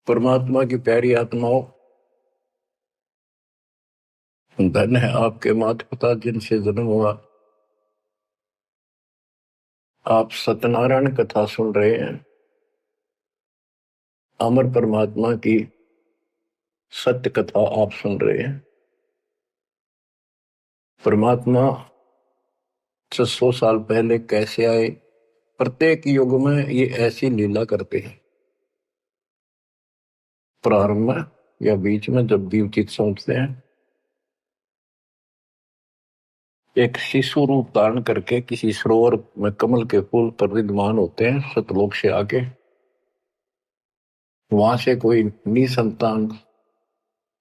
परमात्मा की प्यारी आत्माओं, धन है आपके माता पिता जिनसे जन्म हुआ। आप सत्यनारायण कथा सुन रहे हैं। अमर परमात्मा की सत्य कथा आप सुन रहे हैं। परमात्मा 600 साल पहले कैसे आए, प्रत्येक युग में ये ऐसी लीला करते हैं। प्रारंभ में या बीच में जब भी उचित समझते हैं, एक शिशु रूप धारण करके किसी सरोवर में कमल के फूल पर विद्यमान होते हैं। सतलोक से आके वहां से कोई निसंतान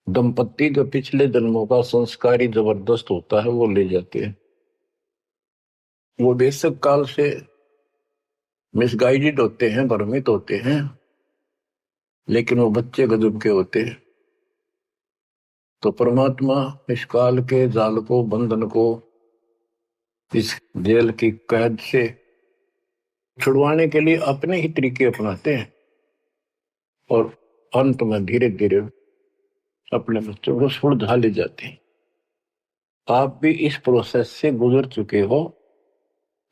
दंपत्ति जो पिछले जन्मों का संस्कारी जबरदस्त होता है वो ले जाते हैं। वो बेशक काल से मिसगाइडेड होते हैं, भ्रमित होते हैं, लेकिन वो बच्चे गजब के होते हैं। तो परमात्मा इस काल के जाल को, बंधन को, इस जेल की कैद से छुड़वाने के लिए अपने ही तरीके अपनाते हैं और अंत में धीरे धीरे अपने बच्चों को सुलझा ले जाते हैं। आप भी इस प्रोसेस से गुजर चुके हो।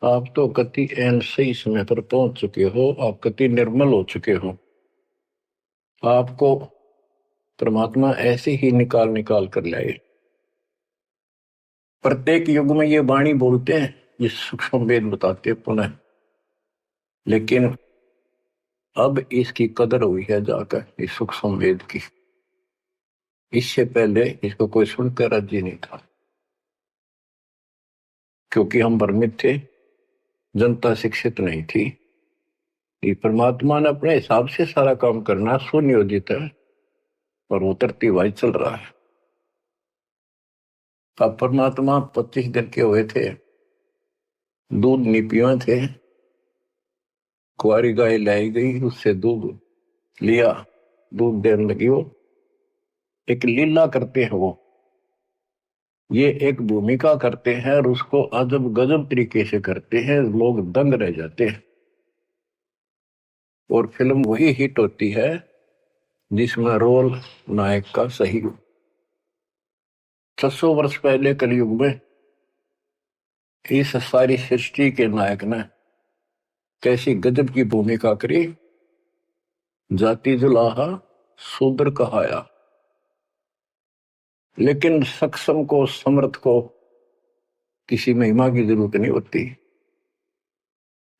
आप तो कति एन सही समय पर पहुंच चुके हो। आप कति निर्मल हो चुके हो। आपको परमात्मा ऐसे ही निकाल निकाल कर लाए। प्रत्येक युग में ये वाणी बोलते हैं, ये सूक्ष्म वेद बताते पुनः, लेकिन अब इसकी कदर हुई है जाकर इस सूक्ष्म वेद की। इससे पहले इसको कोई सुनकर राजी नहीं था, क्योंकि हम भ्रमित थे, जनता शिक्षित नहीं थी। ये परमात्मा ने अपने हिसाब से सारा काम करना सुनियोजित है और उतरती हुआ चल रहा है। अब परमात्मा 25 दिन के हुए थे, दूध नहीं पिए थे। कुंवारी गाय लाई गई, उससे दूध लिया, दूध देने लगी। वो एक लीला करते हैं, वो ये एक भूमिका करते हैं और उसको अजब गजब तरीके से करते हैं। लोग दंग रह जाते हैं और फिल्म वही हिट होती है जिसमें रोल नायक का सही हो। 600 वर्ष पहले कलयुग में इस सारी सृष्टि के नायक ने कैसी गजब की भूमिका करी। जाति जुलाहा शूद्र कहाया, लेकिन सक्षम को, समर्थ को किसी महिमा की जरूरत नहीं होती।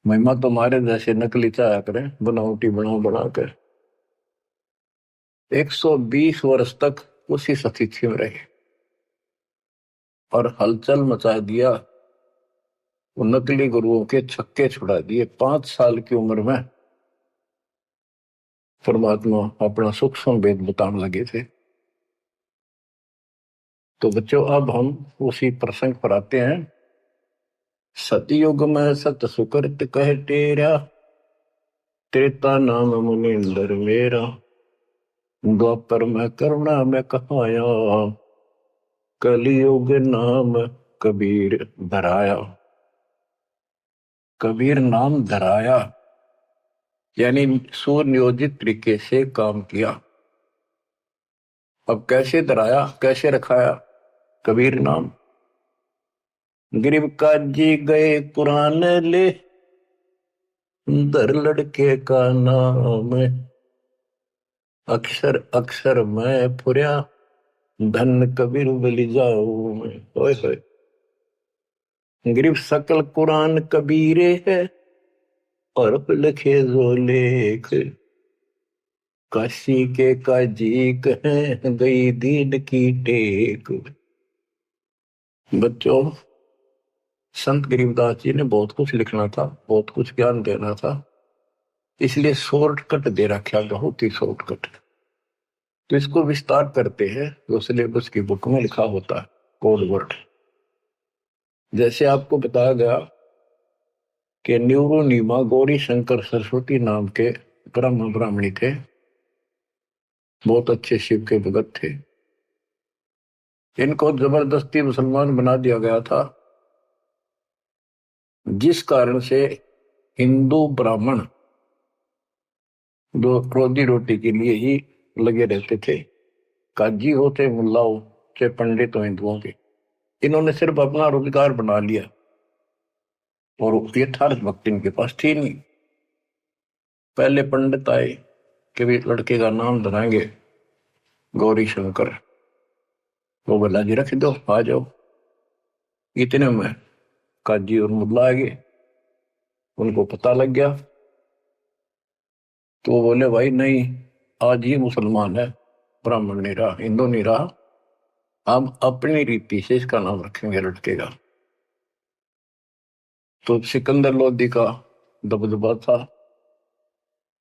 महिमा तो हमारे जैसे नकली चाया करें, बनावटी बनाकर 120 वर्ष तक उसी स्थिति में रहे और हलचल मचा दिया। वो नकली गुरुओं के छक्के छुड़ा दिए। 5 साल की उम्र में परमात्मा अपना सूक्ष्म वेद बताने लगे थे। तो बच्चों, अब हम उसी प्रसंग पर आते हैं। सतयुग में सत सुकृत कह टेरा, त्रेता नाम मुनिंदर मेरा, द्वापर में करुणा में कहाया, कलियुग नाम कबीर धराया। कबीर नाम धराया यानी सुनियोजित तरीके से काम किया। अब कैसे धराया, कैसे रखाया कबीर नाम? गरीब काजी गए कुरान ले, दर लड़के का नाम, अक्षर अक्षर मैं फुरिया, धन कबीर बलि जाऊं मैं। ओए होए, गरीब सकल कुरान कबीरे है, और लिखे जो लेख, काशी के काजी कहें गई दीन की टेक। बच्चों, संत गरीबदास जी ने बहुत कुछ लिखना था, बहुत कुछ ज्ञान देना था, इसलिए शॉर्टकट दे रखा, बहुत ही शॉर्टकट। तो इसको विस्तार करते हैं जो सिलेबस की बुक में लिखा होता है, कोड वर्ड। जैसे आपको बताया गया कि न्यूरोनीमा गौरी शंकर सरस्वती नाम के ब्रह्म ब्राह्मणी थे, बहुत अच्छे शिव के भगत थे। इनको जबरदस्ती मुसलमान बना दिया गया था, जिस कारण से हिंदू ब्राह्मण दो रोजी रोटी के लिए ही लगे रहते थे। काजी हो चाहे मुल्ला हो चाहे पंडित हो हिंदुओं के, इन्होंने सिर्फ अपना रोजगार बना लिया और यथार्थ भक्ति इनके पास थी नहीं। पहले पंडित आए कि भी लड़के का नाम धराएंगे गौरी शंकर, वो बोला जी रख दो आ जाओ। इतने में काजी और मुल्ला आ गए, उनको पता लग गया तो वो बोले भाई नहीं, आज ये मुसलमान है, ब्राह्मण नहीं रहा, हिंदू नहीं रहा, हम अपनी रीति से इसका नाम रखेंगे लड़के का। तो सिकंदर लोदी का दबदबा था,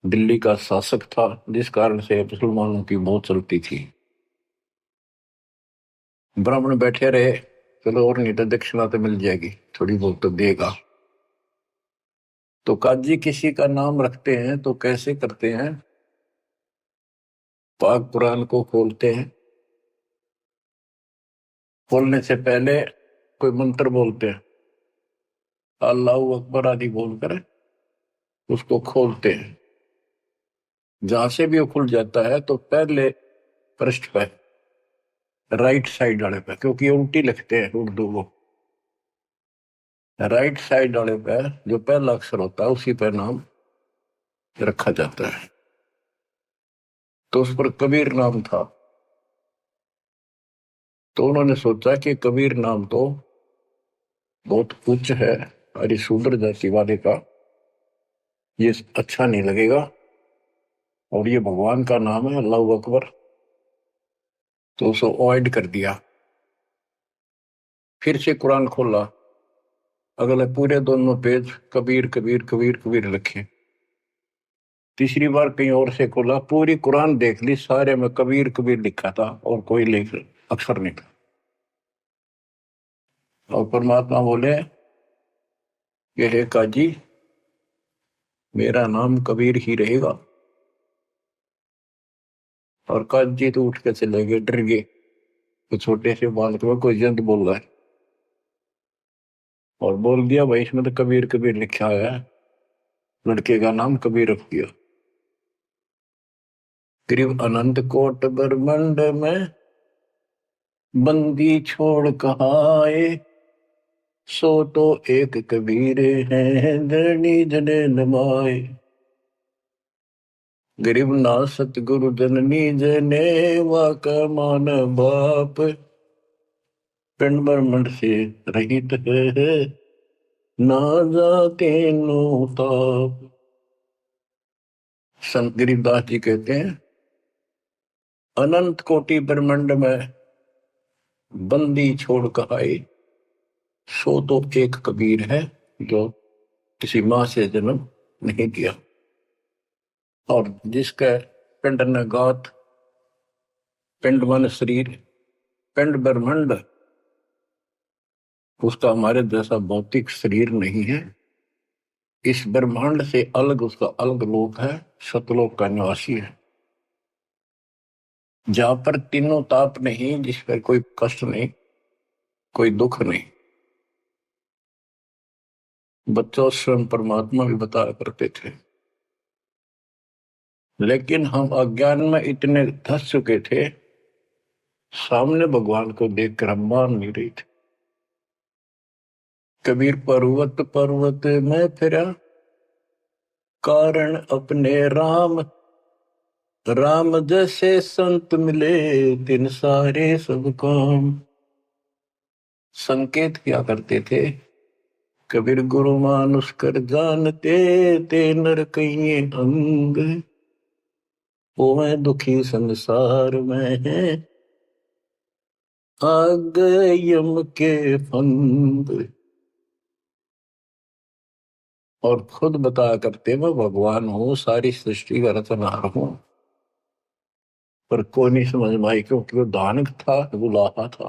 दिल्ली का शासक था, जिस कारण से मुसलमानों की बहुत चलती थी। ब्राह्मण बैठे रहे, चलो और नहीं तो दक्षिणा तो मिल जाएगी, थोड़ी बहुत तो देगा। तो काजी किसी का नाम रखते हैं तो कैसे करते हैं, पाक कुरान को खोलते हैं, खोलने से पहले कोई मंत्र बोलते हैं, अल्लाहू अकबर आदि बोलकर उसको खोलते हैं। जहां से भी वो खुल जाता है तो पहले पृष्ठ पे राइट साइड वाले पे, क्योंकि उल्टी लिखते हैं उर्दू को, राइट साइड वाले पे जो पहला अक्षर होता है उसी पे नाम रखा जाता है। तो उस पर कबीर नाम था। तो उन्होंने सोचा कि कबीर नाम तो बहुत उच्च है, अरे शूद्र जाति वाले का ये अच्छा नहीं लगेगा, और ये भगवान का नाम है अल्लाह अकबर, तो उसको अवॉइड कर दिया। फिर से कुरान खोला, अगले पूरे दोनों पेज कबीर कबीर कबीर कबीर लिखे। तीसरी बार कहीं और से खोला, पूरी कुरान देख ली, सारे में कबीर कबीर लिखा था और कोई लेख अक्षर नहीं था। और परमात्मा बोले कि हे काजी, मेरा नाम कबीर ही रहेगा। और काजी तो उठ के चले गए, डर गए, तो छोटे से बालक में कोई जंत बोल रहा है, और बोल दिया भाई इसमें तो कबीर कबीर लिखा है, लड़के का नाम कबीर रख दिया। करीब अनंत कोट ब्रह्मांड में बंदी छोड़ कहाए, सो तो एक कबीर है धरणी जने नमाए। गरीब ना सतगुरु जननी जने वाक मान बाप, पिंड ब्रह्मंड से रहित है ना जाके नो ताप। संत गरीबदास जी कहते हैं, अनंत कोटि ब्रह्मांड में बंदी छोड़ कहाए, सो तो एक कबीर है जो किसी मां से जन्म नहीं किया। और जिसका पिंड न गात, पिंड मन शरीर, पिंड ब्रह्मांड, उसका हमारे जैसा भौतिक शरीर नहीं है। इस ब्रह्मांड से अलग उसका अलग लोक है, सतलोक का निवासी है, जहां पर तीनों ताप नहीं, जिस पर कोई कष्ट नहीं, कोई दुख नहीं। बच्चों स्वयं परमात्मा भी बताया करते थे, लेकिन हम अज्ञान में इतने धस चुके थे, सामने भगवान को देखकर हम मान नहीं रहे थे। कबीर पर्वत पर्वत में फिरा, कारण अपने राम, राम जैसे संत मिले दिन सारे सब काम। संकेत क्या करते थे, कबीर गुरु मानुष कर जानते, ते नर कहिए अंग, वो है दुखी संसार में है, आग यम के फंद। और खुद बताया करते, मैं भगवान हूं, सारी सृष्टि का रचनहार हूं, पर कोई नहीं समझ में आई, क्योंकि वो दानक था, गुलाहा था,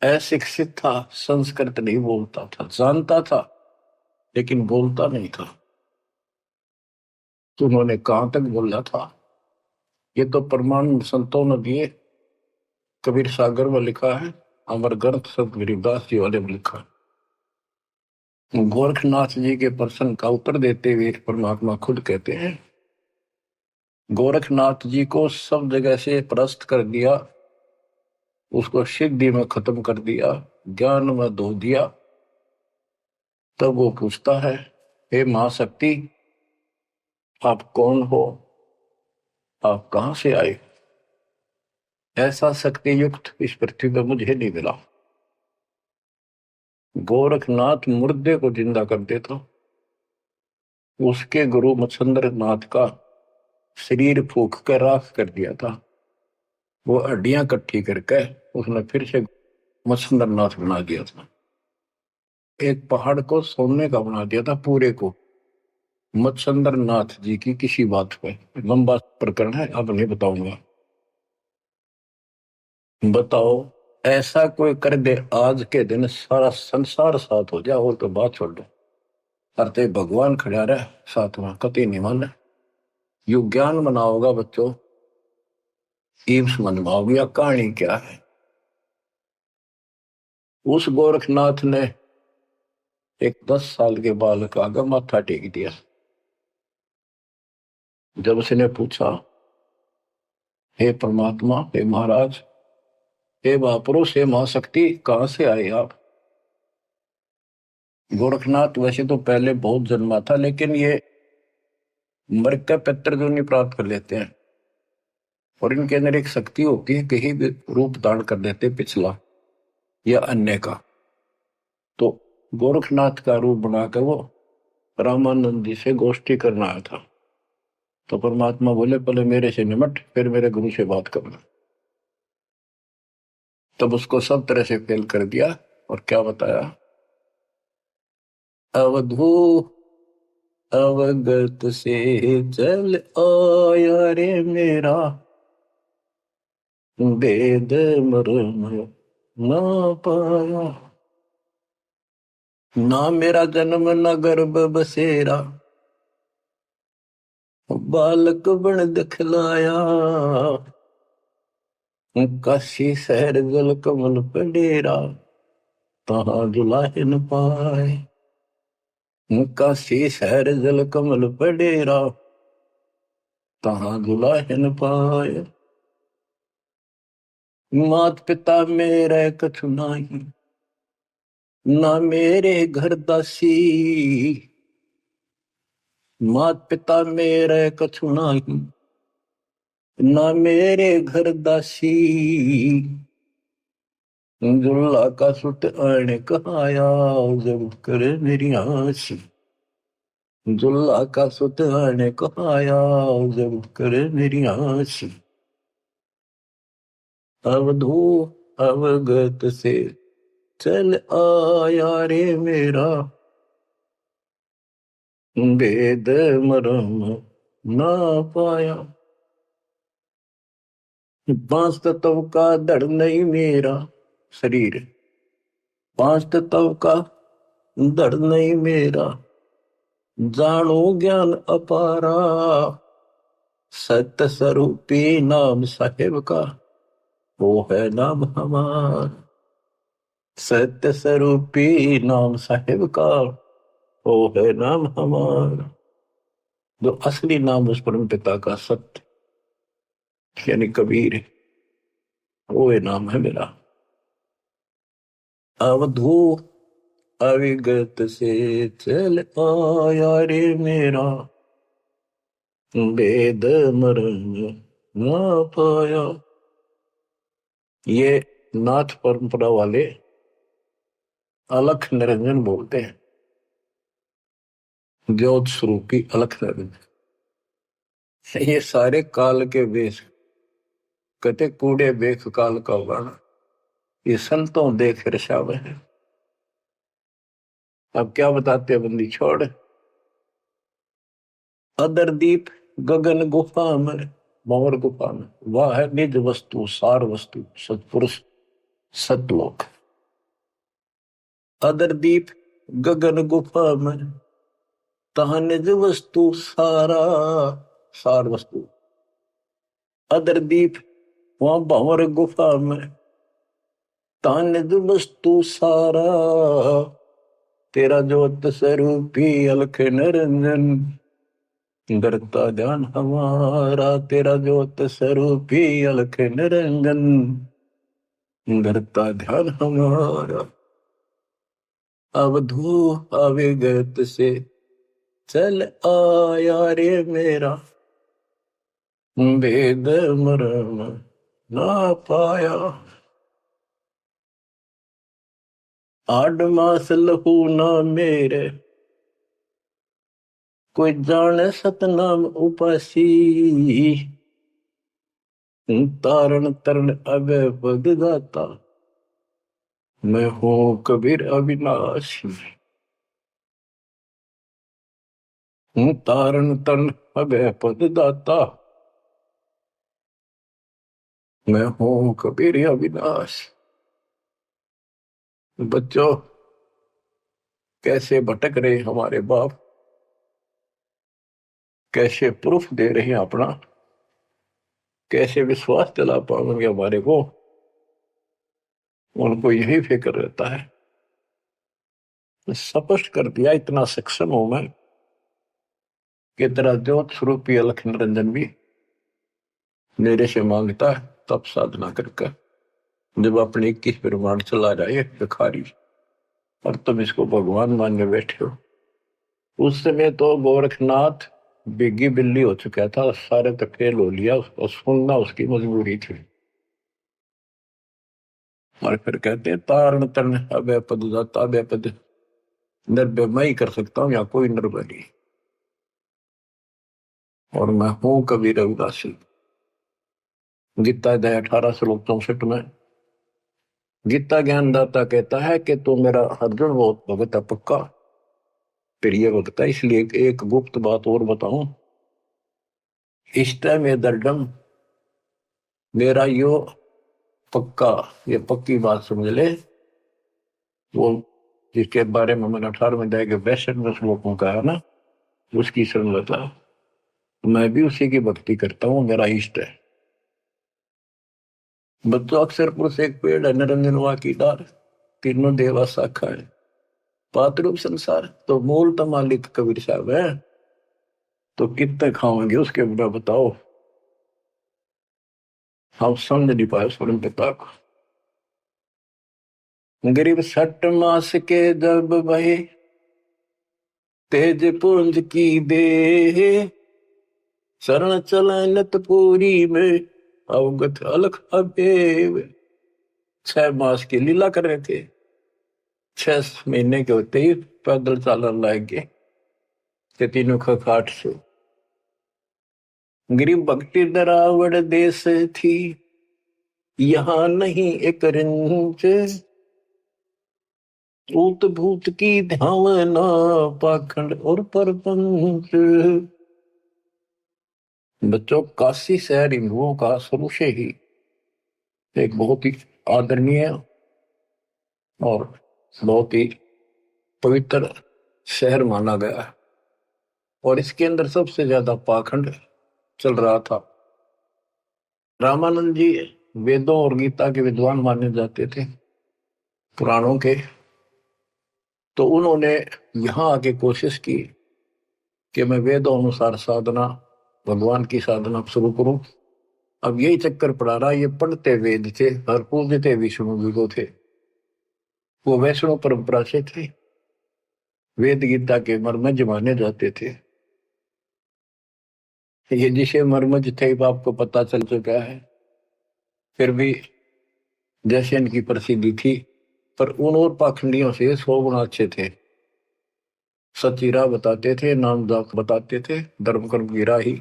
अशिक्षित था, संस्कृत नहीं बोलता था, जानता था लेकिन बोलता नहीं था। तो उन्होंने कहां तक बोला था, ये तो प्रमाण संतों ने दिए। कबीर सागर में लिखा है, अमर ग्रंथ संत गरीबदास जी वाले में लिखा है, गोरखनाथ जी के प्रश्न का उत्तर देते हुए परमात्मा खुद कहते हैं, गोरखनाथ जी को सब जगह से परास्त कर दिया, उसको सिद्धि में खत्म कर दिया, ज्ञान में धो दिया। तब वो पूछता है, हे महाशक्ति, आप कौन हो, आप कहां से आए? ऐसा शक्ति युक्त इस पृथ्वी पर मुझे नहीं मिला। गोरखनाथ मुर्दे को जिंदा कर देता, उसके गुरु मच्छंद्र नाथ का शरीर फूक कर राख कर दिया था। वो हड्डियां इकट्ठी करके उसने फिर से मच्छंद्र नाथ बना दिया था। एक पहाड़ को सोने का बना दिया था पूरे को, मच्छंद्र नाथ जी की किसी बात पे। लंबा प्रकरण है, अब नहीं बताऊंगा। बताओ, ऐसा कोई कर दे आज के दिन सारा संसार साथ हो जाए, और तो बात छोड़ दो, अरे भगवान खड़ा रहे साथ में, कति नहीं माने। यू ज्ञान मनाओगा बच्चों, ईव समझ में आओगी या कहानी क्या है। उस गोरखनाथ ने एक 10 साल के बालक आगे माथा टेक दिया। जब उसने पूछा, हे परमात्मा, हे महाराज, हे महापुरुष, हे महाशक्ति, कहां से आए आप? गोरखनाथ वैसे तो पहले बहुत जन्मा था, लेकिन ये मर का पितृ जो नहीं प्राप्त कर लेते हैं, और इनके अंदर एक शक्ति होती है, कहीं भी रूप धारण कर लेते पिछला या अन्य का। तो गोरखनाथ का रूप बनाकर वो रामानंद जी से गोष्ठी करना आया था। तो परमात्मा बोले, पहले मेरे से निमट, फिर मेरे गुरु से बात करना। तब उसको सब तरह से फेल कर दिया, और क्या बताया, अवधू अवगत से चल आया रे मेरा, वेद मर्म ना पाया। ना मेरा जन्म न गर्भ बसेरा, बालक बन दिखलाया। काशी शहर जल कमल पे डेरा, तहां दुलाहिन पाए। काशी शहर जल कमल पे डेरा, तहां दुलाहिन पाए। मात पिता मेरे कछु नाही, ना मेरे घर दासी। मात पिता मेरे कछु नाही, ना मेरे घर दासी। दुल्ला का सुत आने कहाया, जब करे मेरी आसी। दुल्ला का सुत आने कहाया, जब करे मेरी आसी। अवधू अवगत से चल आया रे मेरा, वेद मरम ना पाया। 5 तत्व का धड़ नहीं मेरा शरीर, 5 तत्व का धड़ नहीं मेरा। जानो ज्ञान अपारा, सत्य स्वरूपी नाम साहेब का, वो है नाम हमारा। सत्य स्वरूपी नाम साहेब का, वो है नाम हमारा। जो असली नाम उस परम पिता का सत्य यानी कबीर है, वो ये नाम है मेरा। अवधू अविगत से चल आया रे मेरा, वेद मरण ना पाया। ये नाथ परंपरा वाले अलख निरंजन बोलते हैं, ज्योत स्वरूपी अलख निरंजन। ये सारे काल के वेश, कहते कूड़े बेख काल का वर्णन, ये संतों देख रशाव है। अब क्या बताते बंदी छोड़। अदरदीप गगन गुफा में, भंवर गुफा में, वह है निज वस्तु सार वस्तु सतपुरुष सतलोक। अदरदीप गगन गुफा में, तहां निज वस्तु सारा सार वस्तु। अदरदीप वहां भंवर गुफा में, तहां निज वस्तु सारा तेरा ज्योत स्वरूपी अलख निरंजन, डरता ध्यान हमारा। तेरा ज्योत स्वरूपी अलख निरंजन, डरता ध्यान हमारा। अवधू अविगत से चल आया रे मेरा, वेद मरम ना पाया। आठ मास लहू ना मेरे, कोई जाने सतनाम उपासी। तारण तरण अभय पद दाता, मैं हूं कबीर अविनाशी। तारण तरण अभय पद दाता, मैं हूं कबीर अविनाशी। बच्चों, कैसे भटक रहे हमारे बाप, कैसे प्रूफ दे रहे हैं अपना, कैसे विश्वास दिला पाएंगे हमारे को। उनको यही फिक्र रहता है। स्पष्ट कर दिया, इतना सक्षम हूं मैं कि तेरा ज्योत स्वरूपी अलख निरंजन भी मेरे से मांगता है तब साधना करके। जब अपने 21 ब्रह्मांड चला जाए भिखारी, और तुम इसको भगवान मानने बैठे हो। उस समय तो गोरखनाथ बिग्गी बिल्ली हो चुका था, सारे तो फेल हो लिया, और सुनना उसकी मजबूरी थी। और फिर कहते हैं तारण तरण अभय पद दाता, अभय पद निर्भय मैं ही कर सकता हूं, या कोई निर्भय नहीं। और मैं हूं कबीर रविदासी। गीता अध्याय 18 श्लोक 64 में गीता ज्ञानदाता कहता है कि तू मेरा अर्जुन बहुत भगत है पक्का, प्रिय भगत है। इसलिए एक गुप्त बात और बताऊं, इष्ट में दर्डम, मेरा यो पक्का, ये पक्की बात समझ ले। वो जिसके बारे में मैंने 18वें अध्याय के 62वें श्लोक में कहा ना, उसकी संगता मैं भी उसी की भक्ति करता हूँ, मेरा इष्ट है। बच्चों, अक्षर पुरुष एक पेड़ है, निरंजन वा की डार, तीनों देवा शाखा है, पातरूप संसार। तो मूल तो मालिक कबीर साहब है, तो कितने खाओगे उसके बिना बताओ। हम समझ नहीं पाए स्वयं पिता को। गरीब 6 मास के जब भय, तेज पुंज की दे, शरण चलनत पूरी में, अवगत अलख अबेव। 6 मास की लीला कर रहे थे, 6 महीने के होते ही पैदल चालन लग गए के तीनों खाट से। गरीब भक्ति दरावड़ देश थी, यहाँ नहीं एक रिंच, ऊत भूत की धावना, पाखंड और परपंच। बच्चों, काशी शहर हिंदुओं का शुरू से ही एक बहुत ही आदरणीय और बहुत ही पवित्र शहर माना गया है, और इसके अंदर सबसे ज्यादा पाखंड चल रहा था। रामानंद जी वेदों और गीता के विद्वान माने जाते थे, पुराणों के। तो उन्होंने यहाँ आके कोशिश की कि मैं वेदों अनुसार साधना, भगवान की साधना शुरू करूं। अब यही चक्कर पड़ा रहा, ये पढ़ते वेद थे और पूजते विष्णु जी को थे। वो वैष्णव परंपरा से थे, वेद गीता के मर्मज माने जाते थे। ये जिसे मर्मज थे आपको पता चल चुका है। फिर भी जैसे इनकी प्रसिद्धि थी, पर उन और पाखंडियों से 100 गुना अच्छे थे। सच्ची राह बताते थे, नाम जाप बताते थे, धर्म कर्म की राह ही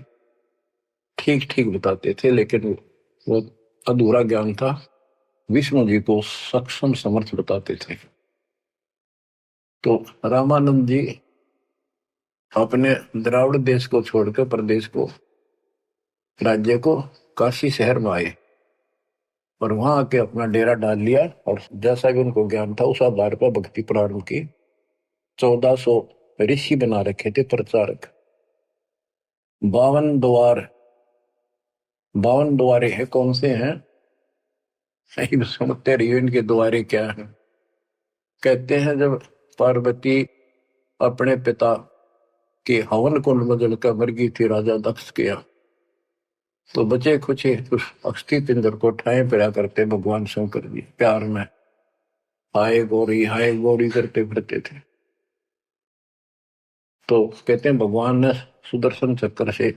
ठीक ठीक बताते थे। लेकिन वो अधूरा ज्ञान था, विष्णु जी को सक्षम समर्थ बताते थे। तो रामानंद जी अपने द्राविड़ देश को छोड़कर प्रदेश को, राज्य को, काशी शहर में आए और वहां आके अपना डेरा डाल लिया। और जैसा भी उनको ज्ञान था उस आधार पर भक्ति प्रारंभ की। 1400 ऋषि बना रखे थे प्रचारक। 52 द्वारे हैं, कौन से हैं सही सुनते रहिए, इनके द्वारे क्या है। कहते हैं जब पार्वती अपने पिता के हवन कुंड में जलकर मर गई थी राजा दक्ष के। तो बचे कुछ उस अस्थि पिंजर को ठाए फिरा करते भगवान शंकर जी प्यार में हाय गौरी करते फिरते थे। तो कहते हैं भगवान ने सुदर्शन चक्र से,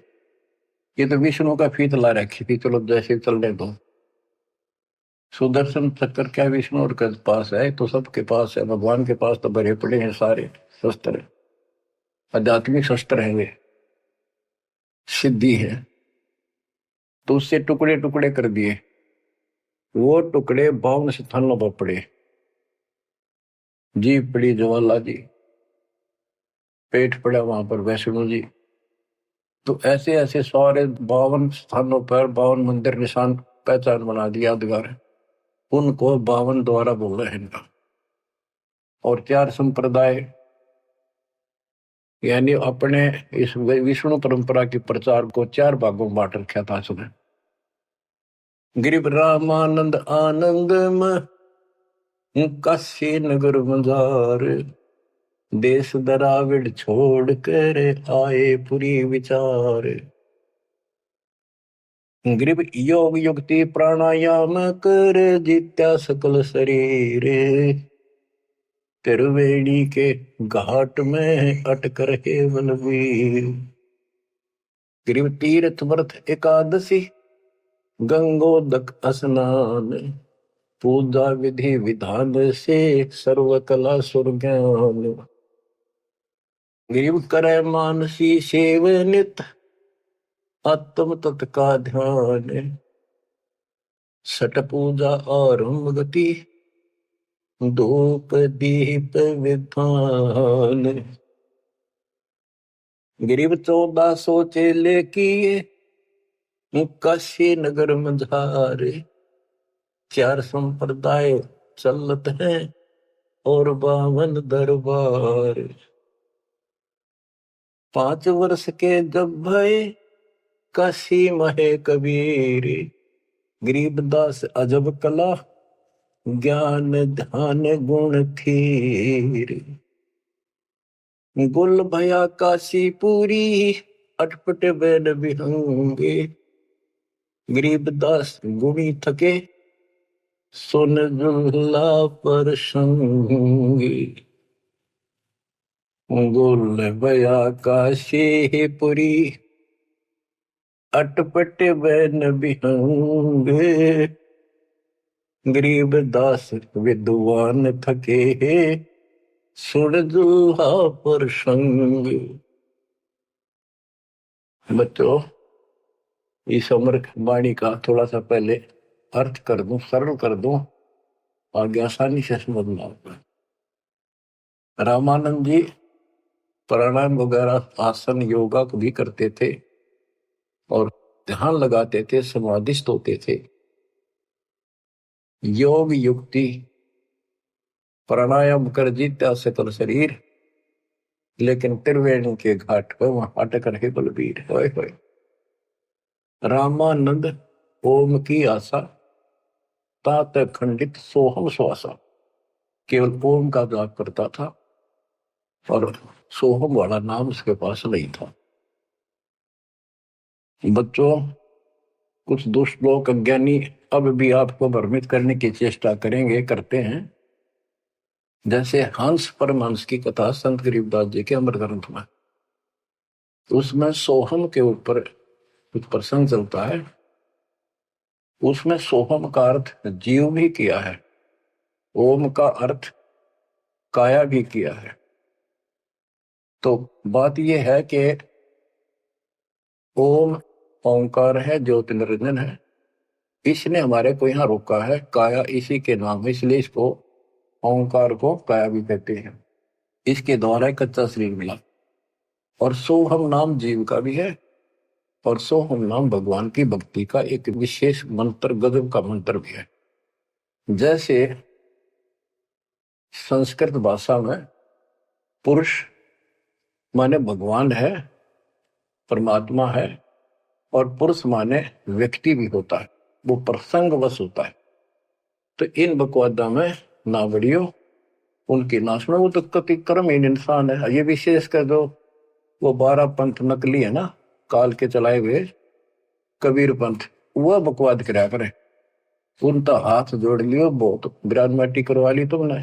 ये तो विष्णु का फीत ला रखी थी, चलो जैसे चलने दो। सुदर्शन चक्र क्या विष्णु के पास है? तो सबके पास है, भगवान के पास तो भरे पड़े हैं सारे शस्त्र, आध्यात्मिक शस्त्र हैं, वे सिद्धि है। तो उससे टुकड़े टुकड़े कर दिए, वो टुकड़े 52 स्थानों पर पड़े। जीभ पड़ी ज्वाला जी, पेट पड़ा वहां पर वैष्णो जी। तो ऐसे ऐसे सारे 52 स्थानों पर 52 मंदिर निशान पहचान बना दिया यादगार, उनको 52 द्वारा बोल रहे हैं इनका। और 4 संप्रदाय, यानी अपने इस विष्णु परंपरा के प्रचार को 4 भागों में बांट रखा था उसने। गिरिव रामानंद आनंद काशी नगर मजार, देश दराविड छोड़ कर आए पुरी विचार। ग्रीब योग युक्ति प्राणायाम कर जीत्या सकल शरीर, त्रिवेणी के घाट में अटक रहे बलवीर। ग्रीब तीर्थ व्रत एकादशी, गंगोदक स्नान, पूजा विधि विधान से सर्व कला सुरज्ञान। ग्रीब करे मानसी सेवनित, आत्म तत्का ध्यान, सट पूजा आरंभ गति, धूप दीप विधान। गरीब 1400 चेले किए, काशी नगर मझारे, 4 संप्रदाय चलत हैं और 52 दरबार। 5 वर्ष के जब भय काशी महे कबीर, गरीबदास अजब कला ज्ञान ध्यान गुण थीर। गुल भया काशी पूरी, अटपट बैन विहंगे, गरीबदास गुणी थके सुन जुल्ला पर संगे। गुल भया काशी पुरी, अटपट बैन विहंगे, गरीबदास विद्वान थके सुन जुल्हा पर संग। बच्चों, इस अमर वाणी का थोड़ा सा पहले अर्थ कर दूं, सरल कर दूं, आगे आसानी से समझना। रामानंद जी प्राणायाम वगैरह आसन योगा को भी करते थे और ध्यान लगाते थे, समाधिस्थ होते थे। योग युक्ति प्राणायाम कर जीत्या सकल शरीर, लेकिन त्रिवेणी के घाट पर वहां अटक रहे बलबीर। होए होए। रामानंद ओम की आशा, तात खंडित सोहम श्वासा, केवल ओम का जाप करता था और सोहम वाला नाम उसके पास नहीं था। बच्चों, कुछ दुष्ट लोग अज्ञानी अब भी आपको भ्रमित करने की चेष्टा करेंगे, करते हैं। जैसे हंस परमहंस की कथा संत गरीबदास जी के अमर ग्रंथ में, उसमें सोहम के ऊपर कुछ प्रसंग चलता है। उसमें सोहम का अर्थ जीव भी किया है, ओम का अर्थ काया भी किया है। तो बात यह है कि ओम ओंकार है, ज्योति निरंजन है, इसने हमारे को यहाँ रोका है। काया इसी के नाम, इसलिए इसको ओंकार को काया भी कहते हैं। इसके द्वारा कच्चा शरीर मिला। और सोहम नाम जीव का भी है और सोहम नाम भगवान की भक्ति का एक विशेष मंत्र, गजब का मंत्र भी है। जैसे संस्कृत भाषा में पुरुष माने भगवान है, परमात्मा है, और पुरुष माने व्यक्ति भी होता है, वो प्रसंगवश होता है। तो इन बकवादा में ना बढ़ियो उनकी ना सुनो, वो तो कति कर्महीन इंसान है। ये विशेष कर दो, वो 12 पंथ नकली है ना, काल के चलाए हुए कबीर पंथ, वह बकवाद कराया करे। उनका हाथ जोड़ लियो, बहुत ग्रानमेटी करवा ली तुमने,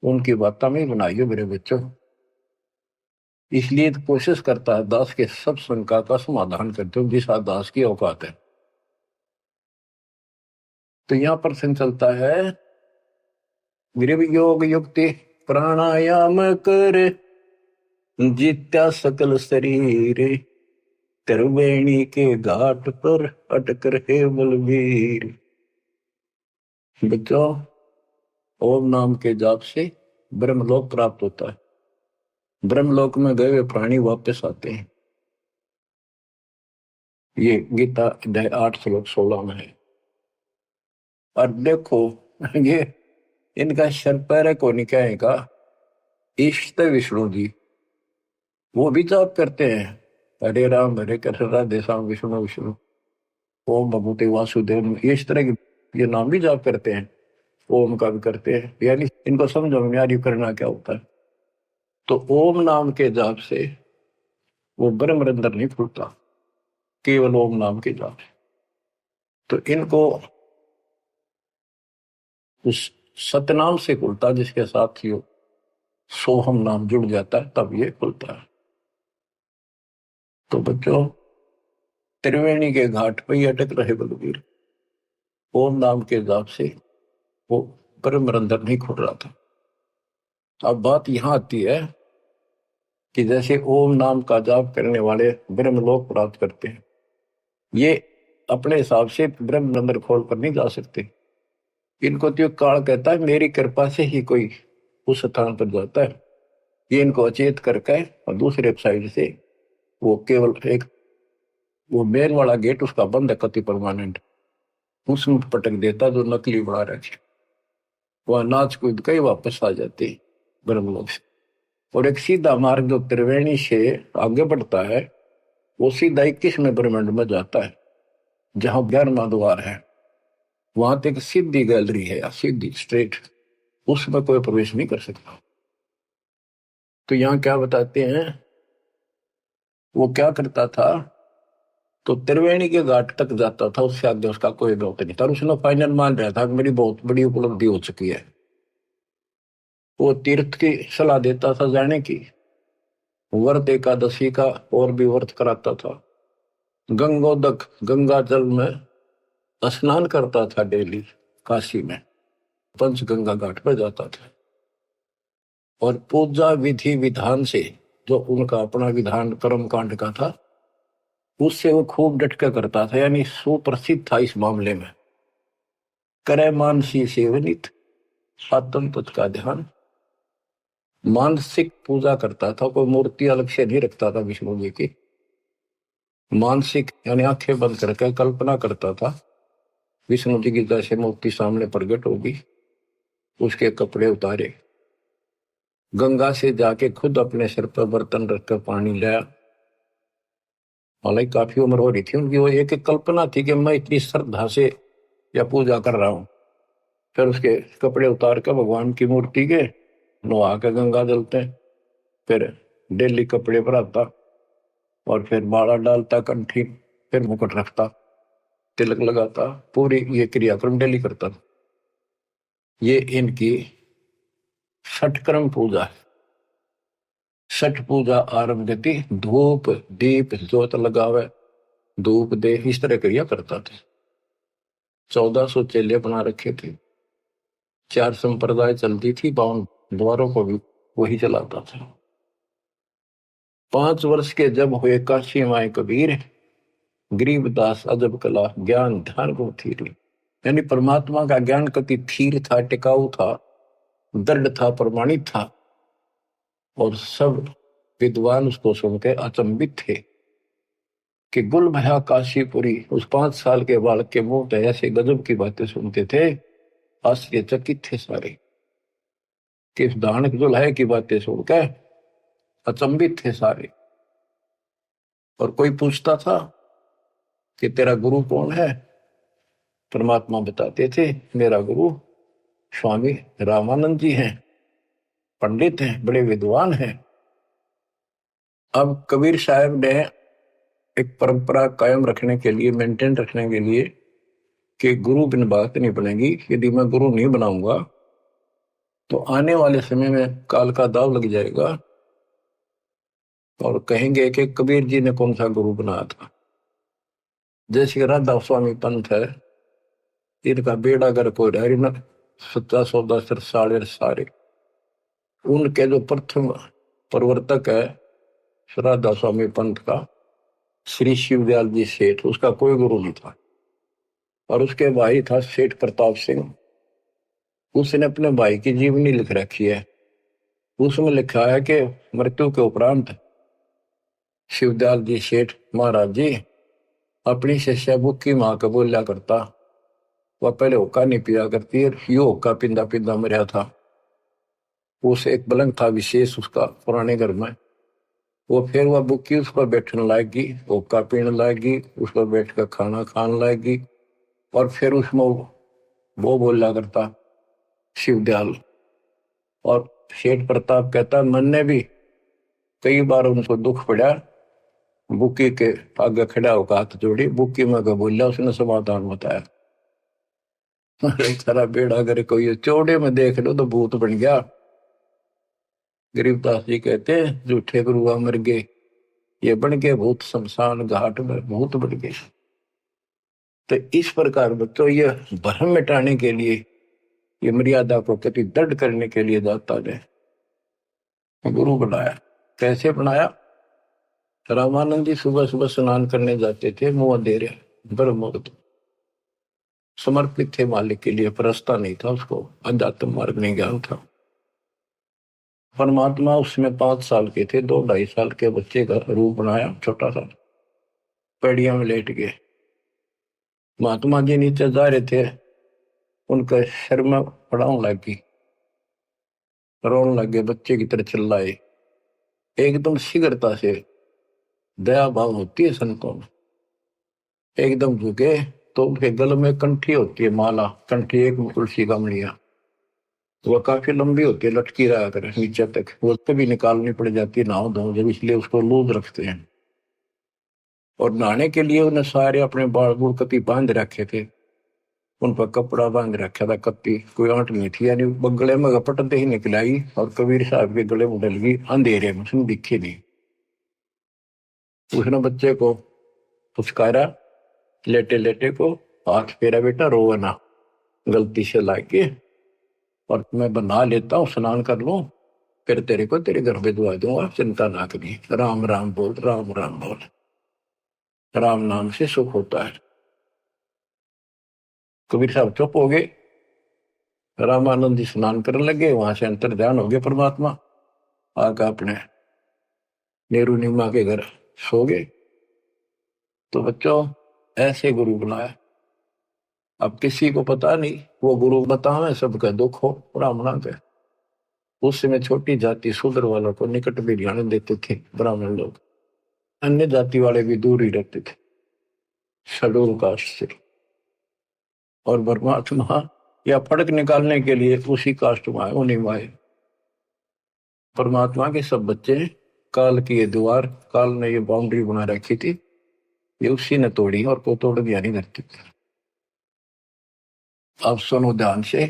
उनकी बात में बनाई हो मेरे बच्चों। इसलिए तो कोशिश करता है दास के सब शंका का समाधान करते हो जिस दास की औकात है। तो यहाँ प्रश्न चलता है, गृह योग युक्ति प्राणायाम कर जित्या सकल शरीर, त्रिवेणी के घाट पर अटक रहे बलवीर। बच्चों, ओम नाम के जाप से ब्रह्मलोक प्राप्त होता है। ब्रह्मलोक में गए हुए प्राणी वापस आते हैं। ये गीता अध्याय 8 श्लोक 16 में है। और देखो, ये इनका शर पैर को निकाय का इष्ट विष्णु जी, वो भी जाप करते हैं, हरे राम हरे कृष्ण राधे श्याम विष्णु विष्णु ओम भगवते वासुदेव, ये इस तरह के ये नाम भी जाप करते हैं, ओम का भी करते हैं। यानी इनको समझो यार करना क्या होता है। तो ओम नाम के जाप से वो ब्रह्म रंध्र नहीं खुलता, केवल ओम नाम के जाप से। तो इनको उस सतनाम से खुलता, जिसके साथ ही सोहम नाम जुड़ जाता है, तब ये खुलता है। तो बच्चों, त्रिवेणी के घाट पर ही अटक रहे बलवीर, ओम नाम के जाप से वो ब्रह्म रंध्र नहीं खुल रहा था। अब बात यहां आती है कि जैसे ओम नाम का जाप करने वाले ब्रह्मलोक प्राप्त करते हैं, ये अपने हिसाब से ब्रह्म रंध्र खोल कर नहीं जा सकते। इनको तो काल कहता है मेरी कृपा से ही कोई उस स्थान पर जाता है। ये इनको अचेत करके और दूसरे साइड से वो केवल एक वो मेन वाला गेट उसका बंद है कति परमानेंट, उसमें पटक देता जो नकली बना रखे, वह नाच कूद के वापस आ जाते ब्रह्मलोक से। और एक सीधा मार्ग जो त्रिवेणी से आगे बढ़ता है, वो सीधा 21वें ब्रह्मांड में जाता है, जहां 11वां द्वार है। वहां तक सीधी गैलरी है, या सीधी स्ट्रेट, उसमें कोई प्रवेश नहीं कर सकता। तो यहाँ क्या बताते हैं, वो क्या करता था, तो त्रिवेणी के घाट तक जाता था, उससे आगे उसका कोई बहुत नहीं था। उसने फाइनल मान रहा था कि मेरी बहुत बड़ी उपलब्धि हो चुकी है। वो तीर्थ की सलाह देता था जाने की, व्रत एकादशी का और भी व्रत कराता था, गंगोदक गंगा जल में स्नान करता था डेली, काशी में पंचगंगा घाट पर जाता था। और पूजा विधि विधान से, जो उनका अपना विधान कर्म कांड का था, उससे वो खूब डटका करता था, यानी सुप्रसिद्ध था इस मामले में। करे मानसी सेवनित आत्म तुझ का ध्यान, मानसिक पूजा करता था, कोई मूर्ति अलग से नहीं रखता था विष्णु जी की। मानसिक यानी आंखें बंद करके कल्पना करता था विष्णु जी की जैसे मूर्ति सामने प्रकट होगी, उसके कपड़े उतारे, गंगा से जाके खुद अपने सिर पर बर्तन रखकर पानी लाया। हालांकि काफी उम्र हो रही थी उनकी, वो एक एक कल्पना थी कि मैं इतनी श्रद्धा से या पूजा कर रहा हूं। फिर उसके कपड़े उतार कर भगवान की मूर्ति के नहा के गंगा जलते हैं, फिर डेली कपड़े पर आता, और फिर माला डालता कंठी, फिर मुकुट रखता, तिलक लगाता, पूरी ये क्रियाक्रम डेली करता था। ये इनकी षटक्रम पूजा है। छठ पूजा आरंभती, धूप दीप ज्योत लगावे, धूप दे, इस तरह क्रिया करता था। 1400 चेले बना रखे थे, 4 संप्रदाय चलती थी, 52 द्वारों को भी वही चलाता था। 5 वर्ष के जब हुए काशी माए कबीर, गरीबदास अजब कला ज्ञान ध्यान को थीर। यानी परमात्मा का ज्ञान कति थीर था, टिकाऊ था, दृढ़ था, प्रमाणित था, और सब विद्वान उसको सुनकर अचंभित थे कि गुल भया काशीपुरी। उस 5 साल के बालक के मुंह पे ऐसे गजब की बातें सुनते थे, आश्चर्यचकित थे सारे, कि इस दानक दुल्हे की बातें सुनकर अचंभित थे सारे। और कोई पूछता था कि तेरा गुरु कौन है, परमात्मा बताते थे मेरा गुरु स्वामी रामानंद जी हैं। पंडित हैं, बड़े विद्वान हैं। अब कबीर साहब ने एक परंपरा कायम रखने के लिए, मेंटेन रखने के लिए कि गुरु बिन बात नहीं बनेगी, यदि मैं गुरु नहीं बनाऊंगा तो आने वाले समय में काल का दाव लग जाएगा और कहेंगे कि कबीर जी ने कौन सा गुरु बनाया था। जैसे राधा स्वामी पंथ है, इनका बेड़ा अगर कोई रह न 1710 साढ़े सारे, उनके जो प्रथम प्रवर्तक है राधा स्वामी पंथ का श्री शिवदयाल जी सेठ, उसका कोई गुरु नहीं था। और उसके भाई था सेठ प्रताप सिंह, उसने अपने भाई की जीवनी लिख रखी है। उसमें लिखा है कि मृत्यु के उपरांत शिवदयाल जी सेठ महाराज जी अपनी शिष्या बुक्की मां को बोलिया करता, वह पहले होका नहीं पिया करती है, यो होका पिंदा पिंदा मरिया था। उस एक पलंग था विशेष उसका पुराने घर में, वो फिर वह बुक्की उस पर बैठने लाएगी, होका पीने लाएगी, उस पर बैठ कर खाना खाने लाएगी। और फिर उसमें वो बोला करता शिवदयाल। और सेठ प्रताप कहता, मन ने भी कई बार उनको दुख पड़ा, बुक्की के आगे खड़ा होकर हाथ जोड़ी, बुक्की में बोला, उसने समाधान बताया। सारा बेड़ा अगर कोई चौड़े में देख लो तो भूत बन गया। गरीबदास जी कहते हैं, झूठे गुरुआ मर गए, ये बन गए भूत शमशान घाट में भूत बन गए। तो इस प्रकार बच्चों, ये भ्रम मिटाने के लिए, ये मर्यादा को कति दृढ़ करने के लिए दाता ने गुरु बनाया। कैसे बनाया? रामानंद जी सुबह सुबह स्नान करने जाते थे, मुंह अंधेरे, ब्रह्म मुहूर्त, समर्पित थे मालिक के लिए, परस्ता नहीं था उसको, अध्यात्म मार्ग नहीं ज्ञान था। परमात्मा उसमें 5 साल के थे, 2-2.5 साल के बच्चे का रूप बनाया, छोटा सा, पेड़िया में लेट गए। महात्मा जी नीचे जा रहे थे, उनका सिर में पड़ाव लगी, रोने लगे, बच्चे की तरह चिल्लाए। एकदम शीघ्रता से, दया भाव होती है संतों में, एकदम झुके तो उनके गल में कंठी होती है, माला कंठी, एक तुलसी का मणिया, तो वह काफी लंबी होती है, लटकी रहा करे नीचे तक, वो कभी निकालनी पड़ जाती है नहाओ धो जब, इसलिए उसको लूज रखते हैं। और नहाने के लिए उन्हें सारे अपने बाल बूढ़ कति बांध रखे थे, उन पर कपड़ा बांध रखा था, कत्ती कोई आंट नहीं थी, यानी गले में घपटते ही निकलाई। और कबीर साहब के गले में डल गई अंधेरे में, उसने दिखे नहीं। उसने बच्चे को पुचकारा, लेटे लेटे को, हाथ फेरा, बेटा रोवा ना, गलती से लाके, और मैं बना लेता हूँ, स्नान कर लूं, फिर तेरे को तेरे घर भिजवा दूंगा, चिंता ना करी, राम राम बोल, राम राम बोल, राम नाम से सुख होता है। कबीर साहब चुप हो गए। रामानंद जी स्नान करने लगे, वहां से अंतर ध्यान हो गया परमात्मा, आकर अपने नेहरू नीमा के घर सो गए। तो बच्चों, ऐसे गुरु बनाया। अब किसी को पता नहीं, वो गुरु बतावे सबका दुख हो, ब्राह्मणों के। उस समय छोटी जाति शूद्र वालों को निकट भी ध्यान देते थे ब्राह्मण लोग, अन्य जाति वाले भी दूर ही रहते थे शेड्यूल कास्ट से। और परमात्मा या फर्क निकालने के लिए उसी कास्ट में आए, उन्हीं में आए। परमात्मा के सब बच्चे, काल की ये दीवार, काल ने ये बाउंड्री बना रखी थी, ये उसी ने तोड़ी और को तोड़ दिया नहीं धरती। अब सुनो ध्यान से,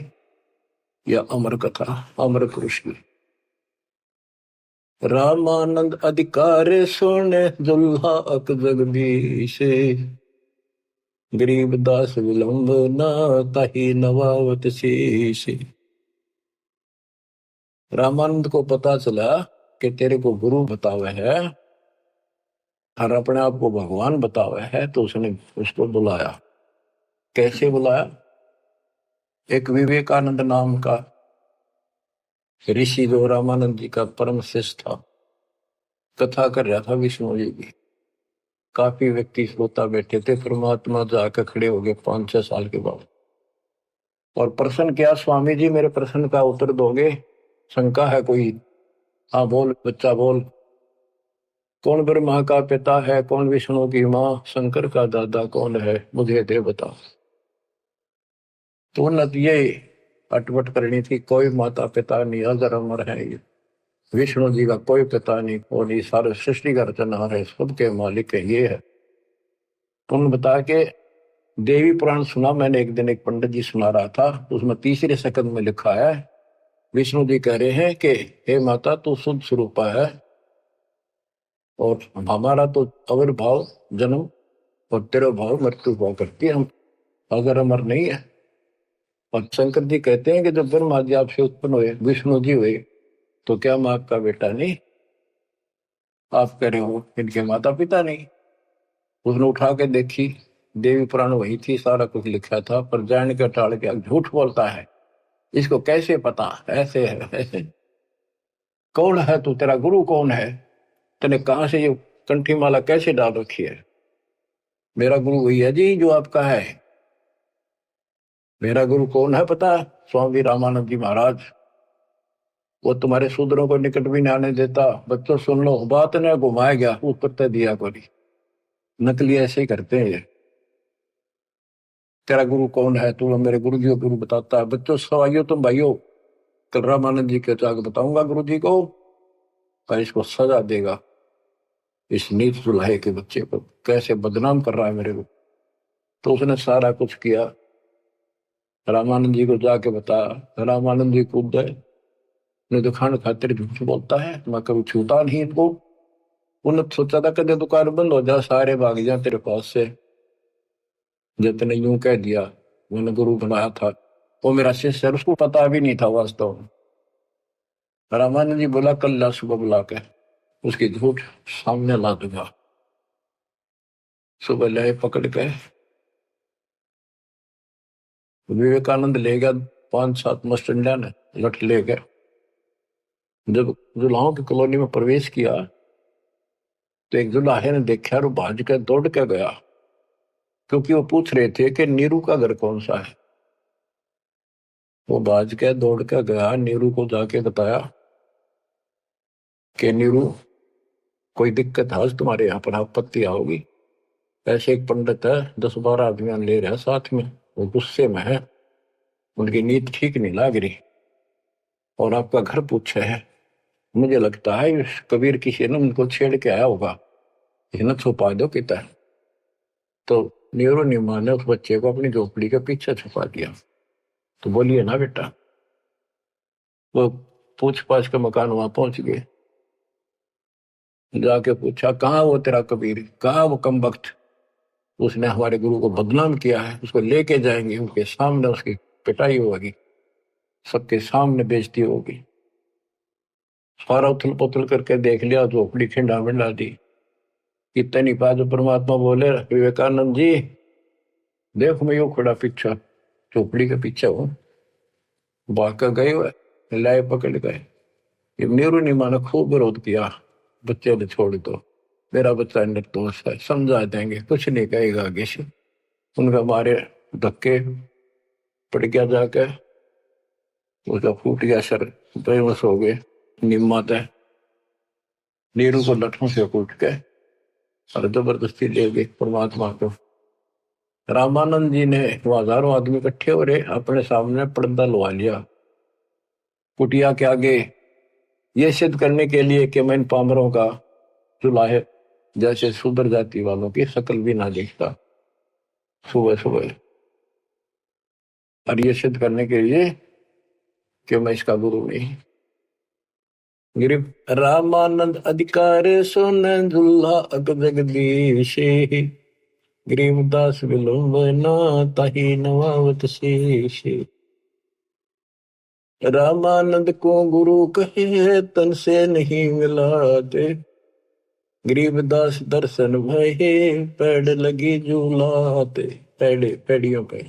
यह अमर कथा, अमर कृष्ण। रामानंद अधिकार सुने, दुल्हा अक जगदीश, गरीब दास विलंब न ताही नवावत शीश। रामानंद को पता चला कि तेरे को गुरु बतावे है और अपने आप को भगवान बतावे है, तो उसने उसको बुलाया। कैसे बुलाया? एक विवेकानंद नाम का ऋषि, जो रामानंद जी का परम शिष्य था, कथा कर रहा था विष्णु जी की। काफी व्यक्ति श्रोता बैठे थे। परमात्मा जाकर खड़े हो गए 5-6 साल के बाद, और प्रश्न किया, स्वामी जी मेरे प्रश्न का उत्तर दोगे? शंका है कोई? हाँ बोल बच्चा बोल। कौन ब्रह्मा का पिता है, कौन विष्णु की माँ, शंकर का दादा कौन है, मुझे दे बता। तो ये अटपट करनी थी। कोई माता पिता नहीं, अजर अमर है ये विष्णु जी का कोई पिता नहीं, और ये सारे सृष्टि का रचनहार है, सबके मालिक है, ये है। तो उन्होंने बता के देवी पुराण सुना मैंने एक दिन, एक पंडित जी सुना रहा था, उसमें तीसरे सकंद में लिखा है, विष्णु जी कह रहे हैं कि हे माता तू शुद्ध स्वरूपा है, और हमारा तो आविर्भाव जन्म और तेरा भाव मृत्यु हुआ करती है, हम अगर अमर नहीं है। और शंकर जी कहते हैं कि जब ब्रह्मा जी आपसे उत्पन्न हुए, विष्णु जी हुए, तो क्या मैं आपका बेटा नहीं? आप कह रहे हो इनके माता पिता नहीं। उसने उठा के देखी, देवी पुराण वही थी, सारा कुछ लिखा था, पर जान के टाल के झूठ बोलता है, इसको कैसे पता, ऐसे है ऐसे। कौन है तू, तेरा गुरु कौन है, तूने कहां से ये कंठी माला कैसे डाल रखी है? मेरा गुरु वही है जी जो आपका है। मेरा गुरु कौन है पता? स्वामी रामानंद जी महाराज। वो तुम्हारे शूद्रों को निकट भी नहीं आने देता। बच्चों सुन लो, बात ने घुमाया गया ऊपर तक दिया कोई, नकली ऐसे ही करते हैं ये। तेरा गुरु कौन है? तू मेरे गुरु जी को गुरु बताता है। बच्चों सवाइयो तुम भाइयों, कल रामानंद जी के जाकर बताऊंगा गुरु जी को, पर इसको सजा देगा, इस नीच दुल्हे के बच्चे को कैसे बदनाम कर रहा है मेरे को। तो उसने सारा कुछ किया, रामानंद जी को जाके बताया। रामानंद जी कूद गए, नहीं तो खान खातिर झूठ बोलता है, मैं कभी छूता नहीं इनको। उन्होंने सोचा था कदे दुकान बंद हो जा, सारे भाग जा तेरे पास से। जितने यूं कह दिया, मैंने गुरु बनाया था, वो मेरा शिष्य है, उसको पता भी नहीं था वास्तव में। रामानंद जी बोला कल ला सुबह बुला के उसकी झूठ सामने ला दूंगा। सुबह लाए पकड़ के, विवेकानंद ले गया 5-7 मस्टंडा ने लठ ले गए। जब जुलाहों की कॉलोनी में प्रवेश किया तो एक जुलाहे ने देखा और भाज के दौड़ के गया, क्योंकि वो पूछ रहे थे कि नीरू का घर कौन सा है। वो भाज के दौड़ के गया, नीरू को जाके बताया कि नीरू कोई दिक्कत है आज तुम्हारे यहाँ पर, आपत्ति आओगी। ऐसे एक पंडित है, 10-12 आदमी ले रहा साथ में, वो गुस्से में है, उनकी नीयत ठीक नहीं लग रही, और आपका घर पूछे है। मुझे लगता है इस कबीर किसी ने उनको छेड़ के आया होगा, इसने छुपा दो किता है। तो नीरू नीमा ने उस बच्चे को अपनी झोपड़ी के पीछे छुपा दिया। तो बोलिए ना बेटा, वो पूछ पाछ के मकान वहां पहुंच गए, जाके पूछा कहाँ वो तेरा कबीर, कहाँ वो कम वक्त, उसने हमारे गुरु को बदनाम किया है, उसको लेके जाएंगे, उनके सामने उसकी पिटाई होगी, सबके सामने बेइज्जती होगी। सारा उथल पुथल करके देख लिया, झोपड़ी खिंडा मिंडा दी। इतनी बात परमात्मा बोले विवेकानंद जी देखो मैं यू खड़ा पीछा, झोपड़ी के पीछे हूँ। भाग गए हुए लाए पकड़ गए। ये नीरू नीमा ने खूब विरोध किया, बच्चे ने छोड़ दो, मेरा बच्चा निर्दोष है, समझा देंगे, कुछ नहीं कहेगा आगे से। उनका मारे धक्के पड़ गया, जाके उसका फूट गया सर, बेहोश हो गए। निम्मा तय नीरू को लठों से कूट के और जबरदस्ती ले गए परमात्मा को। रामानंद जी ने, वो हजारों आदमी इकट्ठे हो रहे, अपने सामने पर्दा लगा लिया कुटिया के आगे, ये सिद्ध करने के लिए कि मैं इन पामरों का जुलाहे जैसे सुधर जाति वालों की शकल भी ना देखता सुबह सुबह, और ये सिद्ध करने के लिए कि मैं इसका गुरु नहीं। गिरिप रामानंद अधिकार सुन दुल्हा अग जगदीश, गरीबदास विलंबना ताही नवावत शेष। रामानंद को गुरु कहे तन से नहीं मिलाते, गरीबदास दर्शन भये पैड़ लगी झूलाते। पैड़ियों पे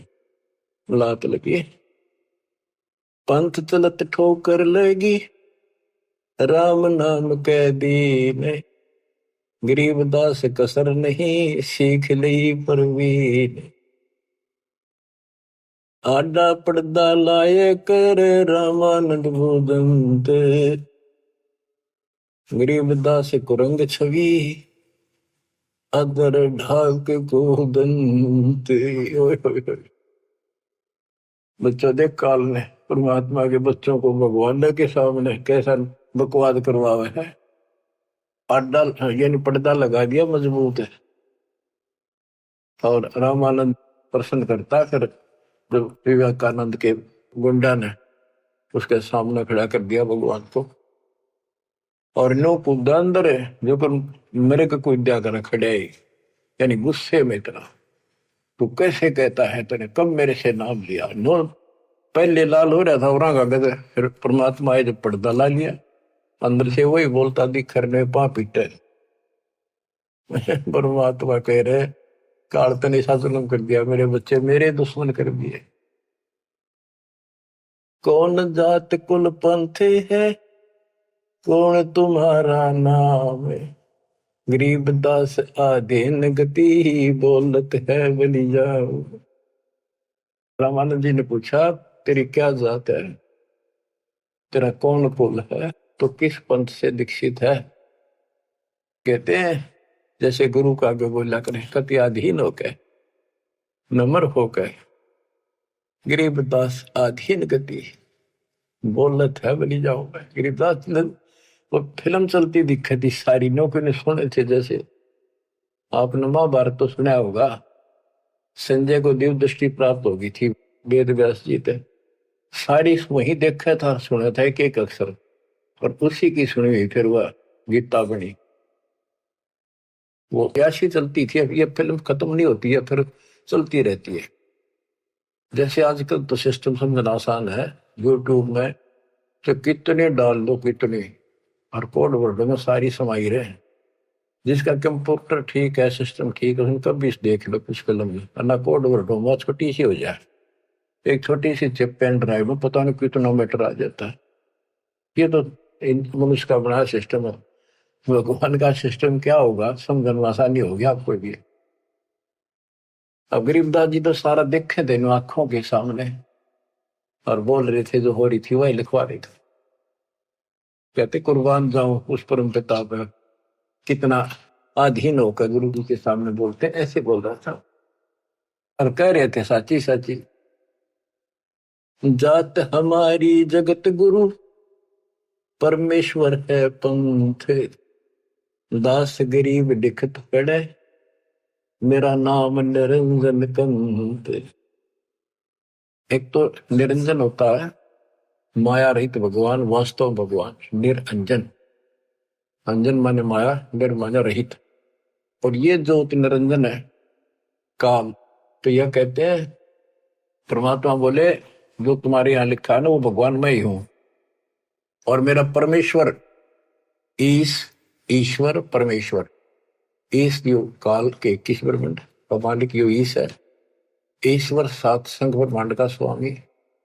लात लगी, पंथ चलत ठोकर लगी, राम नाम कह दीन, गरीबदास कसर नहीं सीख ली परवीन। आडा पड़दा लाए कर रामानंद भूदंत, गरीबदास कुरंग छवि अदर ढाक को दंत। बच्चों देख काल ने परमात्मा के बच्चों को भगवान के सामने कैसा बकवाद करवावे है। पर्दा यानी पर्दा लगा दिया मजबूत है। और रामानंद प्रश्न करता, फिर जब विवेकानंद के गुंडा ने उसके सामने खड़ा कर दिया भगवान को, और नो कूदा अंदर है जो कर मेरे को कोई दिया कर खड़े, यानी गुस्से में इतना, तू कैसे कहता है, तूने कब मेरे से नाम लिया। नो पहले लाल हो रहा था और गद, फिर परमात्मा आए जब पर्दा ला लिया, अंदर से वही बोलता दिख रहे पा पीटे। परमात्मा कह रहे काल तने ऐसा जुल्म कर दिया, मेरे बच्चे मेरे दुश्मन कर दिए। कौन जात कुल पंथ है, कौन तुम्हारा नाम है, गरीब दास आधीन गति, बोलत है बलि जाओ। रामानंद जी ने पूछा तेरी क्या जात है, तेरा कौन कुल है, तो किस पंथ से दीक्षित है। कहते हैं जैसे गुरु का आगे बोला करे, कति अधीन होकर, नम्र होकर, गरीबदास अधीन गति, बोलत है बलि जाओ। गरीबदास वो फिल्म चलती दिखे थी सारी, नौकरी ने सुने थे। जैसे आपने महाभारत तो सुना होगा, संजय को दिव्य दृष्टि प्राप्त होगी थी वेद व्यास जी थे, सारी वही देखा था सुना था एक एक अक्षर, और उसी की सुनी हुई फिर वह गीता बनी। वो ऐसी चलती थी। अब ये फिल्म खत्म नहीं होती है, फिर चलती रहती है। जैसे आजकल तो सिस्टम समझना आसान है, यूट्यूब में तो कितने डाल दो कितने, और कोड वर्ड में सारी समाई रहे। जिसका कंप्यूटर ठीक है, सिस्टम ठीक है, उनका भी देख लो कुछ फिल्म में, ना कोड वर्ड हो छोटी सी हो जाए, एक छोटी सी चिप पेन ड्राइव में पता नहीं कितना मीटर आ जाता है। ये तो मनुष्य का बना सिस्टम है। भगवान का सिस्टम क्या होगा समझना आसानी होगी आपको भी। अब गरीबदास जी तो सारा देखे थे आंखों के सामने, और बोल रहे थे जो हो रही थी वही लिखवा रहे थे। कहते कुर्बान जाऊं उस परम पिता पर, कितना अधीन होकर गुरु जी के सामने बोलते, ऐसे बोल रहा था। और कह रहे थे साची साची जात हमारी जगत गुरु, परमेश्वर है पंथ, दास गरीब दिखत पड़े, मेरा नाम निरंजन कंत। एक तो निरंजन होता है माया रहित भगवान, वास्तव भगवान निरंजन, अंजन माने माया, निर माने रहित। और ये जो निरंजन है काल, तो यह कहते हैं परमात्मा बोले जो तुम्हारे यहाँ लिखा है ना वो भगवान मैं ही हूं, और मेरा परमेश्वर ईश्वर परमेश्वर, ईश यो काल के 21 ब्रह्मांड का मालिक यो ईश है। ईश्वर सात संघ ब्रह्मांड का स्वामी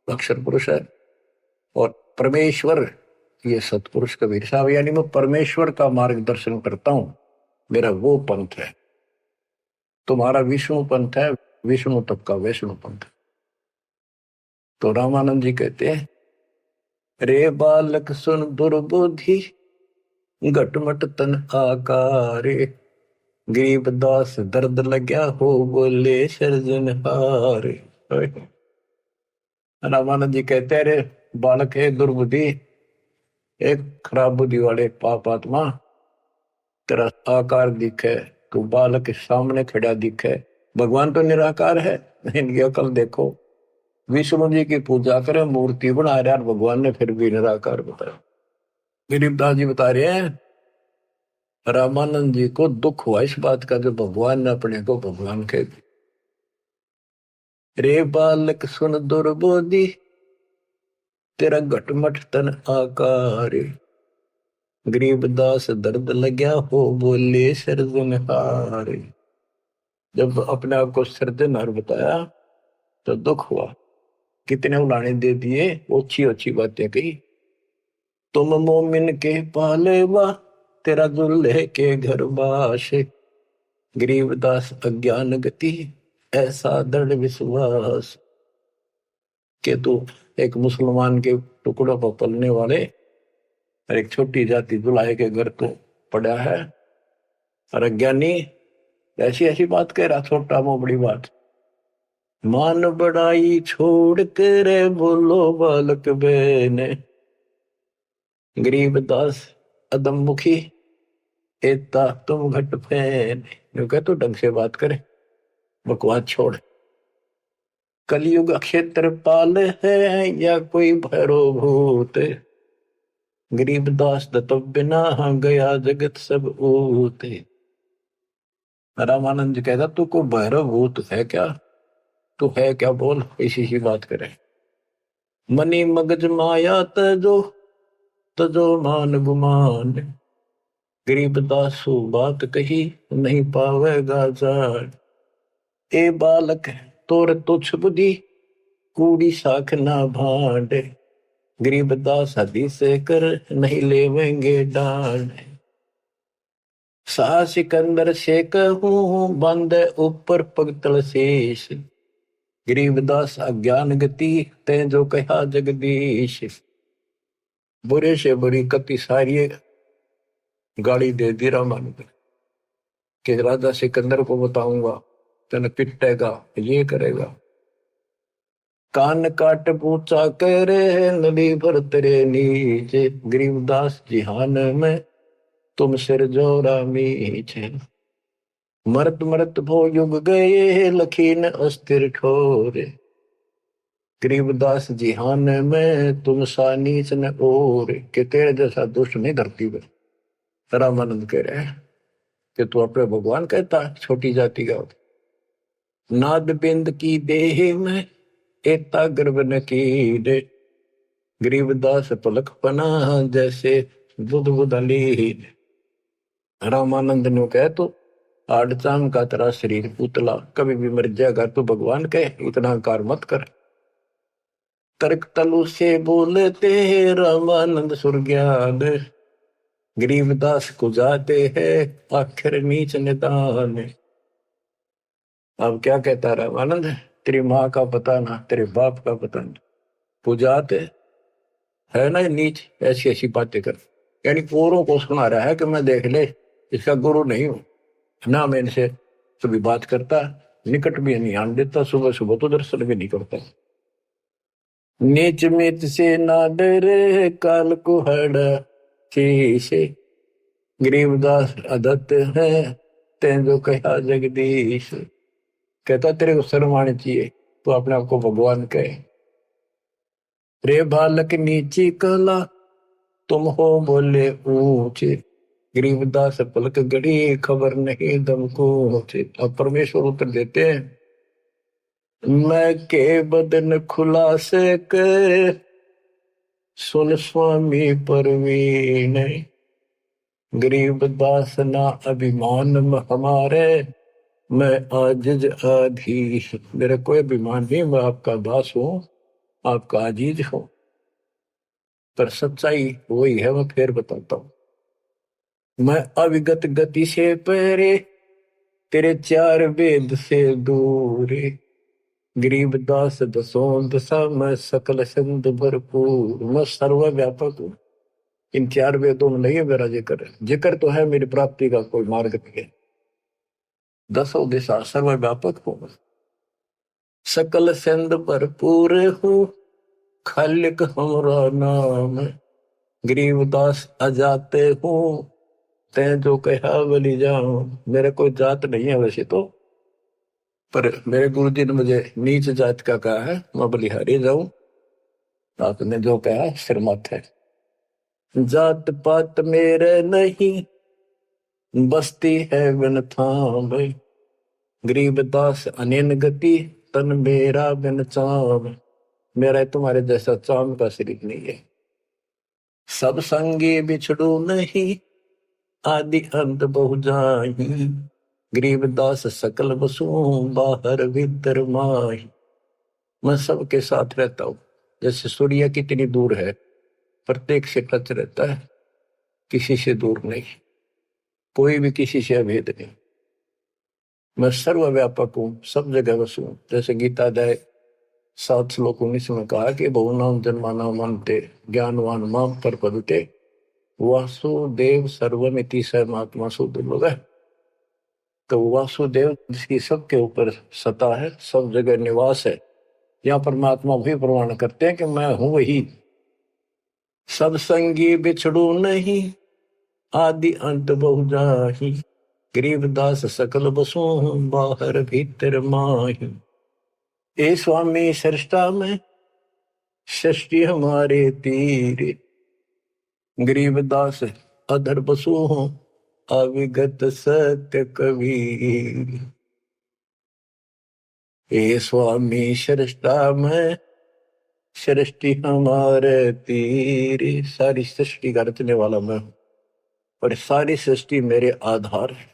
अक्षर पुरुष है, और परमेश्वर ये सतपुरुष कबीर साहब, यानी मैं परमेश्वर का मार्गदर्शन करता हूं, मेरा वो पंथ है। तुम्हारा विष्णु पंथ है, विष्णु तब का वैष्णु पंथ। तो रामानंद जी कहते हैं रे बालक सुन दुर्बुद्धि, घटमट तन आकारे, गरीब दास दर्द लग्या हो बोले सर्जनहार। रामानंद जी कहते हैं रे बालक है दुर्बुद्धि, एक खराब बुद्धि वाले पाप आत्मा, तेरा आकार दिखे, तू बालक के सामने खड़ा दिखे। भगवान तो निराकार है, इनकी अकल देखो। विष्णु जी की पूजा करे, मूर्ति बना रहे, भगवान ने फिर भी निराकार बताया। गरीबदास जी बता रहे हैं रामानंद जी को दुख हुआ इस बात का जो भगवान ने अपने को भगवान कह दिया। रे बालक सुन दुर्बोधि, तेरा घटमट तन आकार, गरीब दास दर्द लग्या हो बोले सर्जनहार। जब अपने आप को सर्जनहार बताया तो दुख हुआ, कितने उलाने दे दिए, अच्छी अच्छी बातें कही। तुम मोमिन के पालेवा, तेरा दुल्हे के घर बाश, गरीब दास अज्ञान गति, ऐसा दृढ़ विश्वास। के तू एक मुसलमान के टुकड़ों पर पलने वाले और एक छोटी जाति दुल्हे के घर तो पड़ा है, और अज्ञानी ऐसी ऐसी बात कह रहा, छोटा वो बड़ी बात। मान बड़ाई छोड़ कर बोलो बालक बहने, गरीबदास अदम मुखी एता तुम घट फैन। कह तो ढंग से बात करे, बकवास छोड़। कलयुग क्षेत्रपाल है या कोई भैरो भूत, गरीबदास दत्त बिना गया जगत सब ऊत। रामानंद जी कहता तू को भैरव भूत है क्या, तू है क्या बोल, इसी सी बात करे। मनी मगज माया तजो तजो मान गुमान, गरीबदासु बात कही नहीं पावेगा जान। ए बालक तोर तुच्छ बुद्धि कूड़ी साख ना भांड, गरीबदास हदी से कर नहीं लेवेंगे डांड। सा सिकंदर से कहूं बंद ऊपर पगतल शेष, गरीबदास अज्ञान गति ते जो कहा जगदीश। बुरे से बुरी कति सारी गाड़ी दे दी रामानंद कि राजा सिकंदर को बताऊंगा, तेन पिटेगा, ये करेगा। कान काट पूछा करे नदी भर तेरे नीचे, गरीबदास जिहान में तुम सिर जोरा मीचे। मरत मरत भो युग गए लखीन अस्थिर ठोरे, गरीबदास जिहान में तुम सा नीच न और। के तेरे जैसा दुष्ट नहीं धरती में। रामानंद कह रहे हैं कि तू अपने भगवान कहता छोटी जाति का। नाद बिंद की देह में एता गर्भ न कीरे, गरीबदास पलक पना जैसे बुध बुदलीर। रामानंद ने कहे तो आड़चाम का तेरा शरीर पुतला, कभी भी मर जाएगा, तो भगवान कहे इतना कार मत कर। तर्क तलु से बोलते रामानंद सुरज्ञान, गरीबदास को जाते हैं आखिर नीच निदान। अब क्या कहता रामानंद, तेरी माँ का पता ना, तेरे बाप का पता ना, पुजाते है ना नीच, ऐसी ऐसी बातें कर। यानी औरों को सुना रहा है कि मैं देख ले इसका गुरु नहीं हूं ना, मैं इनसे कभी बात करता, निकट भी नहीं आने देता, सुबह सुबह तो दर्शन भी नहीं करता। नीच मित से ना डरे काल को हड़ा शीशे, गरीबदास अदत्त है तें जो कहा जगदीश। कहता तेरे को शर्म आनी चाहिए, तो अपने आप को भगवान कहे। रे बालक नीची कला तुम हो बोले ऊंचे, गरीबदास पलक गड़ी खबर नहीं दम को। अब परमेश्वर उत्तर देते हैं, मैं के बदन खुलासे के सुन स्वामी परवीन, गरीबदास ना अभिमान हमारे मैं आजिज आधीश। मेरा कोई अभिमान नहीं, मैं आपका दास हूं, आपका आजीज हूं। पर सच्चाई वही है, मैं फिर बताता हूं। मैं अविगत गति से पहरे तेरे चार वेद से दूर, गरीबदास दसों दशा मैं सकल संत भरपूर। मैं सर्वव्यापक हूं, इन चार वेदों में नहीं है मेरा जिक्र, जिक्र तो है मेरी प्राप्ति का कोई मार्ग नहीं है। दसों दिशा सर्वव्यापक हूं, सकल संत भरपूर हूं, खालिक हमरा नाम, गरीबदास अजाते हूं तैं जो कहा बलि जाऊं। मेरे कोई जात नहीं है वैसे तो, पर मेरे गुरु जी ने मुझे नीच जात का कहा है, मैं बलिहारी जाऊं, आपने जो कहा सिर माथे। जात पात मेरे नहीं बस्ती है बिन थाम, गरीबदास अनिन गति तन मेरा बिन चाम। मेरा तुम्हारे जैसा चाम का शरीर नहीं है। सब संगी बिछड़ू नहीं आदि अंत बहु जाही, गरीबदास सकल बसु बाहर भीतर माही। मैं सबके साथ रहता हूं, जैसे सूर्य कितनी दूर है, प्रत्येक से टच रहता है, किसी से दूर नहीं, कोई भी किसी से अभेद नहीं। मैं सर्वव्यापक हूं, सब जगह बसू। जैसे गीता अध्याय 7 श्लोक 19 में कहा कि बहुनाम जन्माना मानते ज्ञानवान माम पर पदते वासुदेव सर्वमिति सर्वात्मा सुदुर्लभ है। तो वासुदेव जिसकी सबके ऊपर सत्ता है, सब जगह निवास है, यहाँ परमात्मा भी प्रमाण करते हैं कि मैं हूं वही। सब संगी बिछड़ू नहीं, आदि अंत बहु जाहि, गरीबदास सकल बसु, बाहर भीतर माहि। ए स्वामी सृष्टा में, सृष्टि हमारे तीर, गरीबदास अधर बसु हूं, अविगत सत्य कबीर। ए स्वामी सृष्टा में, सृष्टि हमारे तीर। सारी सृष्टि का रचने वाला मैं हूं, और सारी सृष्टि मेरे आधार है,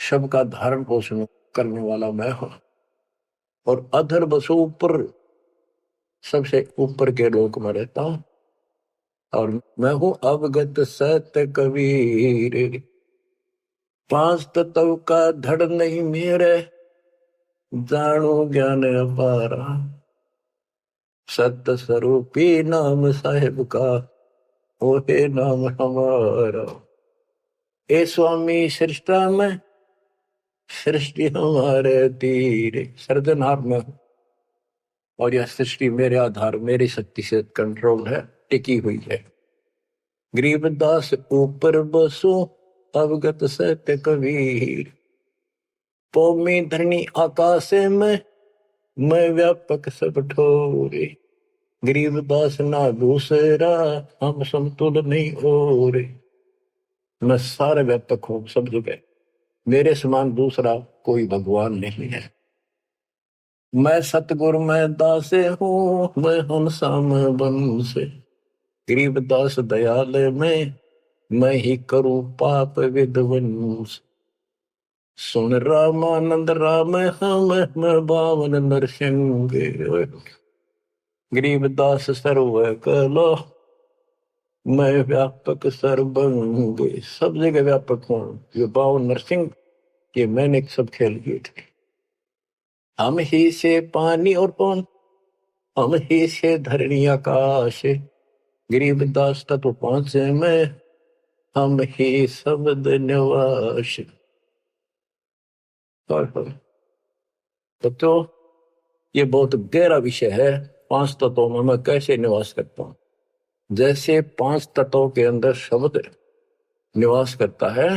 सबका धारण पोषण करने वाला मैं हूं। और अधर बसो ऊपर, सबसे ऊपर के लोक में रहता हूं, और मैं हूं अवगत सत्य कबीर। पांच तत्व का धड़ नहीं मेरे, जानो ज्ञान अपारा, सत्य स्वरूपी नाम साहेब का, ओहे नाम हमारा। ए स्वामी सृष्टा में, सृष्टि हमारे तीर। सर्जनहार में, और यह सृष्टि मेरे आधार, मेरी शक्ति से कंट्रोल है, टिकी हुई है। गरीबदास ऊपर बसो, अवगत सत्य कबीर। पौमी धरणी आकाश में, मैं व्यापक सब ठोरे। गरीबदास ना दूसरा, हम समतुल नहीं और। मैं सारे व्यापक हूं सब जगह, मेरे समान दूसरा कोई भगवान नहीं है। मैं सतगुरु मैं दासे हूं, मैं हंसाम बन से। गरीबदास दयाल में, मैं ही करूं पाप विध्वंस। सुन रामानंद राम हम, मैं बावन नरसिंह। गरीबदास सर्व कलो, मैं व्यापक सर्वंग। सब जगह व्यापक हूं, ये बावन नरसिंह ये मैंने सब खेल किए थे। हम ही से पानी और पवन, हम ही से धरणी आकाश। गरीबदास तत्व पांच में, हम ही शब्द निवास। तो ये बहुत गहरा विषय है। पांच तत्वों में मैं कैसे निवास करता हूं, जैसे पांच तत्वों के अंदर शब्द निवास करता है,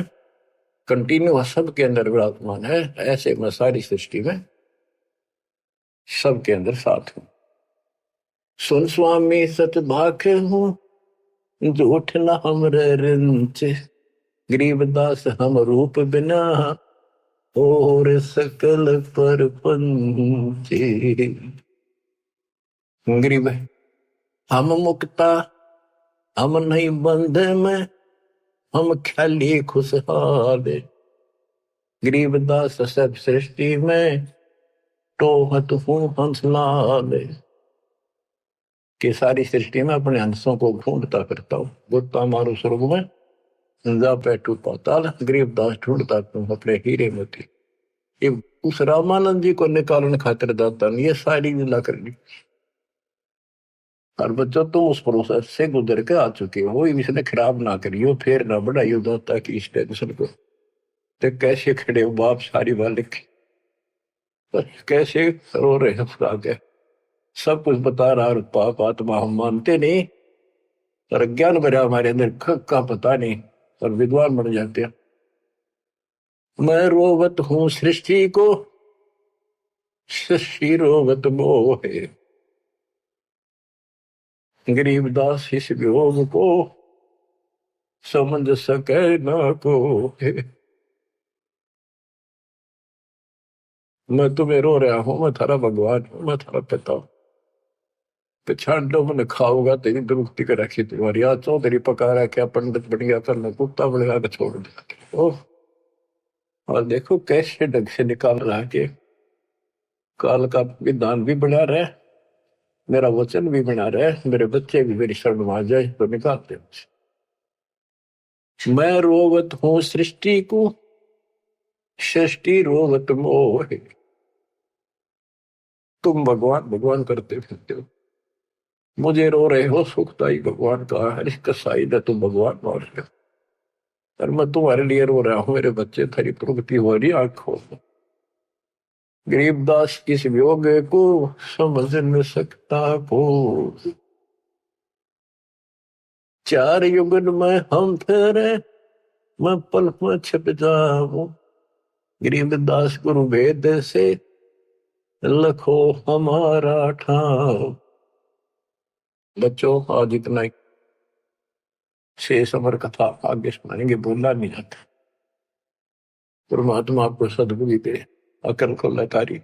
कंटिन्यू सबके अंदर विराजमान है, ऐसे मैं सारी सृष्टि में सबके अंदर साथ हूं। सुन स्वामी सच भाखे हूं, झूठ न हमरे रिंच। गरीबदास हम रूप बिना, और सकल पर पंचे। गरीब हम मुक्ता, हम नहीं बंधे में, हम ख्याली खुशहाल। गरीबदास सब सृष्टि में, टोहत हूं हंसलाल। कि सारी सृष्टि में अपने हंसों को ढूंढता करता हूँ। गोता मारू स्वर्ग में, जा बैठू पाताल। गरीबदास ढूंढता हूँ अपने हीरे मोती। ये उस रामानंद जी को निकालने खातिर दाता ने ये सारी लीला कर ली। और बच्चों तुम उस प्रोसेस से गुजर के आ चुके हो, इसने खराब ना करियो, फिर ना बढ़ाइयो दाता की इस टेंशन को। तो कैसे खड़े हो बाप सारी बालिक, कैसे रो रहे हो आगे, सब कुछ बता रहा। और पाप आत्मा हम मानते नहीं, और ज्ञान भरा हमारे अंदर का पता नहीं, और विद्वान बन जाते हैं। मैं रोवत हूं सृष्टि को, सृष्टि रोवत मोहे। गरीबदास इस वियोग को, समझ सके ना को। मैं तुम्हें रो रहा हूं, मैं थारा भगवान हूं, मैं थारा पिता हूं। पिछाड़ो मैंने खाओगा तेरी दुरुक्ति कर रखी तुम्हारी। आज चौधरी पका रहा, क्या पंडित बन गया, करना कुत्ता बनेगा, छोड़ दिया। ओह, और देखो कैसे ढंग से निकाल रहा है कि काल का विधान भी बना रहे, मेरा वचन भी बना रहे, मेरे बच्चे भी मेरी शरण में आ जाए तो निकालते हैं। मैं रोवत हूं सृष्टि को, सृष्टि रोवत मोह। तुम भगवान भगवान करते फिरते हो, मुझे रो रहे हो। सुखदाई भगवान का है, कसाई ने तुम भगवान मान रहे हो। और मैं तुम्हारे लिए रो रहा हूं मेरे बच्चे, थारी प्रगति हो रही, आंख खोल। गरीबदास इस वियोग को समझ न सकता को, चार युगन में हम ठहरे, मैं पल में छिप जाऊं। गरीबदास गुरु वेद से लखो हमारा ठाव। बच्चों आज इतना ही, शेष अमर कथा आगे सुनाएंगे, बोलना नहीं जाता। परमात्मा आपको सदबुद्धि दे, अकल को लतारी।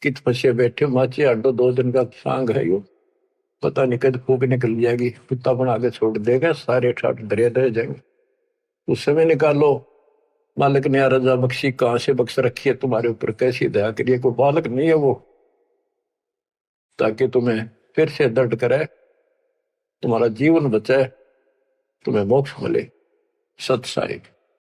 कित फंसे बैठे माचे अड्डो, 2 दिन का सांग है यो, पता नहीं कद फूक निकल जाएगी, कुत्ता बना के छोड़ देगा, सारे ठाट दरिया रह जाएंगे। उस समय निकालो, मालिक ने रजा बख्शी, कहां से बख्श रखी है तुम्हारे ऊपर, कैसी दया करिए, कोई बालक नहीं है वो, ताकि तुम्हें फिर से दर्द करे, तुम्हारा जीवन बचाए, तुम्हें मोक्ष मिले। सत साहिब।